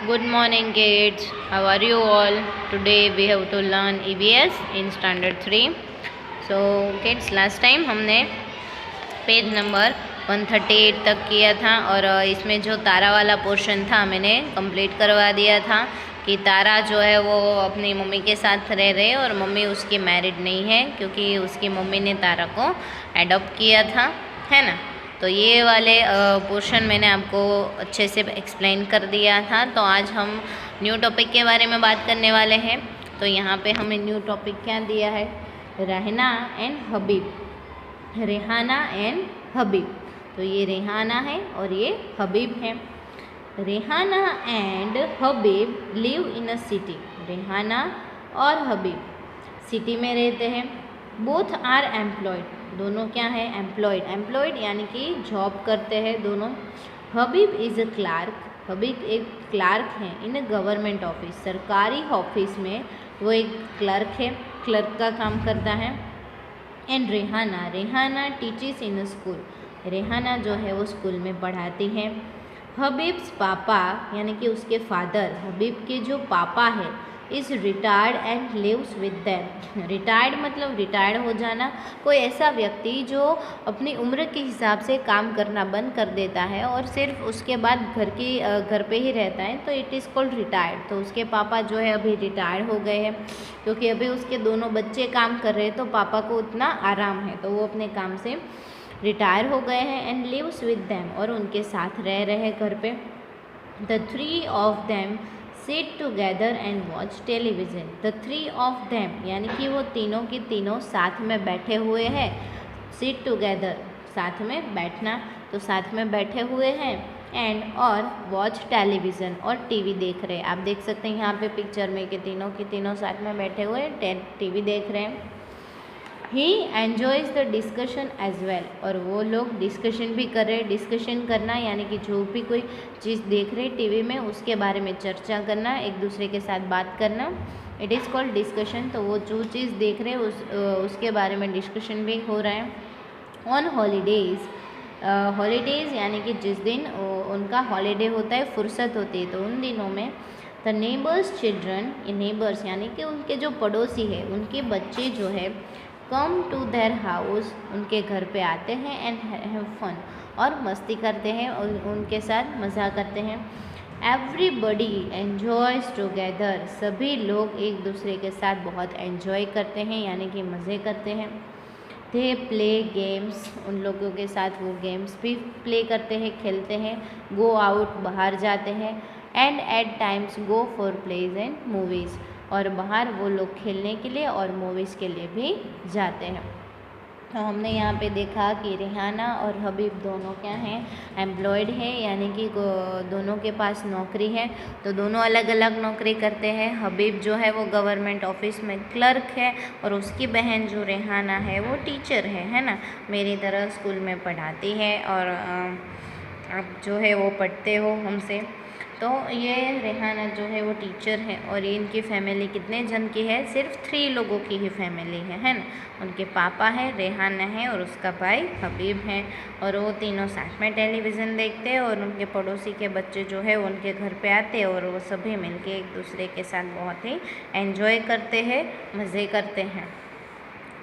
Good morning, kids. How are you all? Today we have to learn EVS in Standard 3. So, kids, last time हमने page number 138 तक किया था और इसमें जो तारा वाला पोर्शन था मैंने कंप्लीट करवा दिया था कि तारा जो है वो अपनी मम्मी के साथ रह रहे और मम्मी उसकी मैरिड नहीं है क्योंकि उसकी मम्मी ने तारा को एडॉप्ट किया था, है ना। तो ये वाले पोर्शन मैंने आपको अच्छे से एक्सप्लेन कर दिया था। तो आज हम न्यू टॉपिक के बारे में बात करने वाले हैं। तो यहाँ पे हमें न्यू टॉपिक क्या दिया है, रेहाना एंड हबीब। रेहाना एंड हबीब, तो ये रेहाना है और ये हबीब है। Rehana and Habib live in a city. Rehana और हबीब सिटी में रहते हैं। बोथ आर एम्प्लॉयड, दोनों क्या है, एम्प्लॉयड। एम्प्लॉयड यानी कि जॉब करते हैं दोनों। हबीब इज़ अ क्लार्क, हबीब एक क्लार्क है इन अ गवर्नमेंट ऑफिस, सरकारी ऑफिस में वो एक क्लर्क है, क्लर्क का काम करता है। And Rehana, Rehana teaches in a school, Rehana जो है वो स्कूल में पढ़ाती है। हबीब्स पापा यानी कि उसके फादर, हबीब के जो पापा है, is retired and lives with them. Retired मतलब रिटायर्ड हो जाना, कोई ऐसा व्यक्ति जो अपनी उम्र के हिसाब से काम करना बंद कर देता है और सिर्फ उसके बाद घर पे ही रहता है, तो इट इज़ कॉल्ड रिटायर्ड। तो उसके पापा जो है अभी रिटायर्ड हो गए हैं क्योंकि अभी उसके दोनों बच्चे काम कर रहे हैं, तो पापा को उतना आराम है, तो वो अपने काम से रिटायर हो गए हैं। एंड लिव्स विद देम, और उनके साथ रह रहे हैं घर पे। The three of them sit together and watch television. The three of them यानी कि वो तीनों की तीनों साथ में बैठे हुए हैं। सिट टुगेदर साथ में बैठना, तो साथ में बैठे हुए हैं। एंड और वॉच टेलीविज़न, और टीवी देख रहे हैं। आप देख सकते हैं यहाँ पे पिक्चर में कि तीनों की तीनों साथ में बैठे हुए टीवी देख रहे हैं। ही एन्जॉयज़ द डिस्कशन एज वेल, और वो लोग डिस्कशन भी कर रहे। डिस्कशन करना यानी कि जो भी कोई चीज़ देख रहे टीवी में उसके बारे में चर्चा करना, एक दूसरे के साथ बात करना, इट इज़ कॉल्ड डिस्कशन। तो वो जो चीज़ देख रहे उसके बारे में डिस्कशन भी हो रहा है। ऑन हॉलीडेज़, हॉलीडेज़ यानी कि जिस दिन उनका हॉलीडे होता है, फुर्सत होती है, तो उन दिनों में द नेबर्स चिल्ड्रन, नेबर्स यानी कि उनके जो पड़ोसी है उनके बच्चे जो है, कम टू देयर हाउस, उनके घर पे आते हैं। एंड हैव फन, और मस्ती करते हैं और उनके साथ मज़ा करते हैं। एवरीबडी एन्जॉयज़ टुगेदर, सभी लोग एक दूसरे के साथ बहुत एन्जॉय करते हैं यानी कि मज़े करते हैं। दे प्ले गेम्स, उन लोगों के साथ वो गेम्स भी प्ले करते हैं, खेलते हैं। गो आउट, बाहर जाते हैं। And at times go for plays and movies, और बाहर वो लोग खेलने के लिए और मूवीज़ के लिए भी जाते हैं। तो हमने यहाँ पे देखा कि रेहाना और हबीब दोनों क्या हैं, एम्प्लॉयड है यानी कि दोनों के पास नौकरी है, तो दोनों अलग अलग नौकरी करते हैं। हबीब जो है वो गवर्नमेंट ऑफिस में क्लर्क है और उसकी बहन जो रेहाना है वो टीचर है ना, मेरी तरह स्कूल में पढ़ाती है। और आप जो है वो पढ़ते हो हमसे। तो ये रेहाना जो है वो टीचर है और ये इनकी फैमिली कितने जन की है, सिर्फ 3 लोगों की ही फैमिली है ना। उनके पापा है, रेहाना है और उसका भाई हबीब है, और वो तीनों साथ में टेलीविज़न देखते हैं। और उनके पड़ोसी के बच्चे जो है उनके घर पे आते हैं और वो सभी मिलके एक दूसरे के साथ बहुत ही एंजॉय करते हैं, मज़े करते हैं।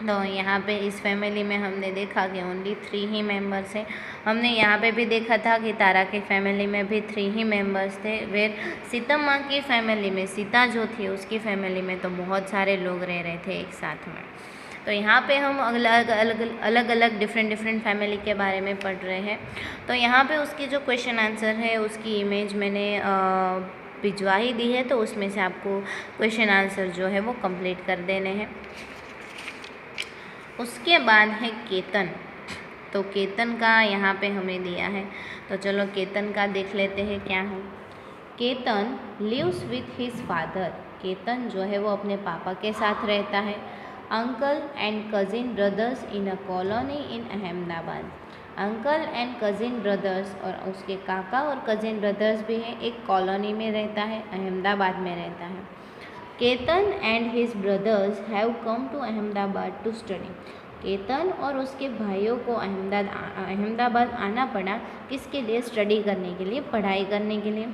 तो यहाँ पे इस फैमिली में हमने देखा कि ओनली 3 ही मेंबर्स हैं। हमने यहाँ पे भी देखा था कि तारा की फैमिली में भी 3 ही मेंबर्स थे। वेर सीतम्मा की फैमिली में, सीता जो थी उसकी फैमिली में तो बहुत सारे लोग रह रहे थे एक साथ में। तो यहाँ पे हम अलग अलग डिफरेंट फैमिली के बारे में पढ़ रहे हैं। तो यहाँ पे उसकी जो क्वेश्चन आंसर है उसकी इमेज मैंने भिजवा ही दी है, तो उसमें से आपको क्वेश्चन आंसर जो है वो कंप्लीट कर देने हैं। उसके बाद है केतन, तो केतन का यहाँ पे हमें दिया है, तो चलो केतन का देख लेते हैं क्या है। Ketan lives with his father, Ketan जो है वो अपने पापा के साथ रहता है। Uncle and cousin brothers in a colony in Ahmedabad, uncle and cousin brothers, और उसके काका और कज़िन ब्रदर्स भी हैं, एक कॉलोनी में रहता है, अहमदाबाद में रहता है। Ketan and his brothers have come to Ahmedabad to study, Ketan और उसके भाइयों को अहमदाबाद आना पड़ा, किसके लिए, स्टडी करने के लिए, पढ़ाई करने के लिए।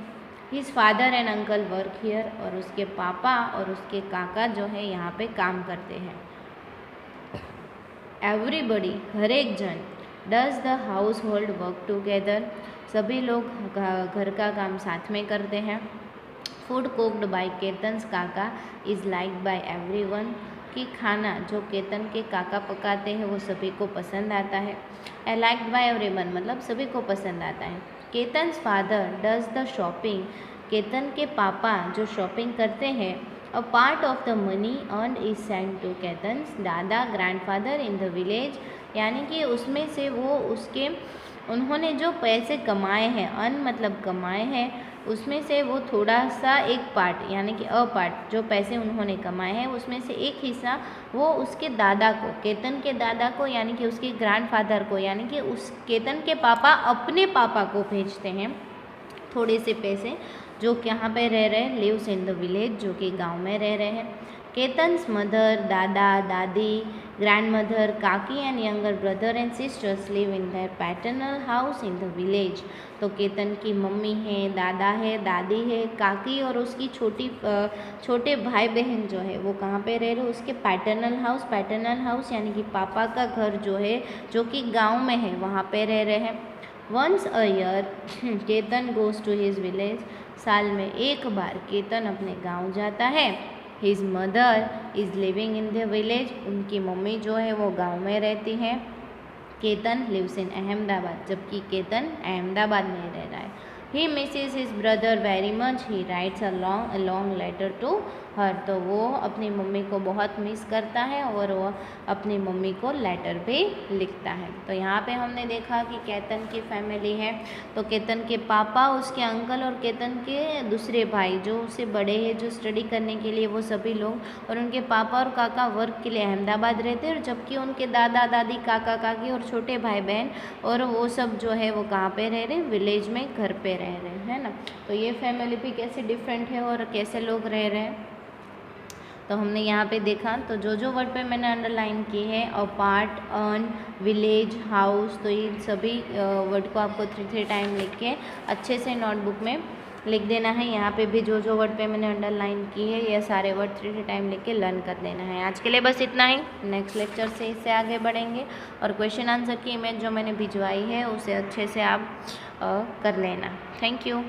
His father and uncle work here, और उसके पापा और उसके काका जो है यहाँ पे काम करते हैं। एवरीबडी, हर एक जन, does the house hold work together, सभी लोग घर का काम साथ में करते हैं। फूड कुक्ड बाय केतन्स काका इज़ लाइक्ड बाय एवरीवन, कि खाना जो केतन के काका पकाते हैं वो सभी को पसंद आता है। ए लाइक्ड बाय एवरीवन मतलब सभी को पसंद आता है। Ketan's father does the shopping, Ketan के पापा जो शॉपिंग करते हैं। A part of the money earned is send to Ketan's दादा ग्रैंडफादर इन द विलेज, यानी कि उसमें से वो उसके उन्होंने जो पैसे कमाए हैं, अर्न मतलब कमाए हैं, उसमें से वो थोड़ा सा एक पार्ट यानी कि अ पार्ट जो पैसे उन्होंने कमाए हैं उसमें से एक हिस्सा वो उसके दादा को, केतन के दादा को यानी कि उसके ग्रैंडफादर को, यानी कि उस केतन के पापा अपने पापा को भेजते हैं थोड़े से पैसे, जो यहाँ पे रह रहे हैं, लिव्स इन द विलेज, जो कि गांव में रह रहे हैं। केतन्स मदर, दादा दादी, ग्रैंड मदर, काकी and younger brother and sisters live in their paternal house in the village, तो केतन की मम्मी है, दादा है, दादी है, काकी और उसकी छोटे भाई बहन जो है वो कहाँ पे रह रहे हैं, उसके पैटर्नल हाउस यानी कि पापा का घर जो है जो कि गाँव में है वहाँ पे रह रहे हैं। Once a year Ketan goes to his village, साल में एक बार केतन अपने गांव जाता है। His mother is living in the village, उनकी मम्मी जो है वो गांव में रहती है। केतन लिव्स इन अहमदाबाद, जबकि केतन अहमदाबाद में रह रहा है। He misses his brother very much, he writes a long letter to her, तो वो अपनी मम्मी को बहुत मिस करता है और वो अपनी मम्मी को लेटर भी लिखता है। तो यहाँ पे हमने देखा कि केतन की फैमिली है, तो केतन के पापा, उसके अंकल और केतन के दूसरे भाई जो उससे बड़े हैं, जो स्टडी करने के लिए वो सभी लोग, और उनके पापा और काका वर्क के लिए अहमदाबाद रहते हैं, और जबकि उनके दादा दादी, काका काकी और छोटे भाई बहन और वो सब जो है वो कहाँ पे रह रहे हैं, विलेज में, घर पे रह रहे हैं, है ना। तो ये फैमिली भी कैसे डिफरेंट है और कैसे लोग रह रहे हैं, तो हमने यहाँ पे देखा। तो जो जो वर्ड पे मैंने अंडरलाइन की है, a part, earn, village, house, तो ये सभी वर्ड को आपको 3 टाइम लिख के अच्छे से नोटबुक में लिख देना है। यहाँ पे भी जो जो वर्ड पे मैंने अंडरलाइन की है ये सारे वर्ड 3 टाइम लिख के लर्न कर देना है। आज के लिए बस इतना ही, नेक्स्ट लेक्चर से इससे आगे बढ़ेंगे, और क्वेश्चन आंसर की इमेज जो मैंने भिजवाई है उसे अच्छे से आप कर लेना। Thank you.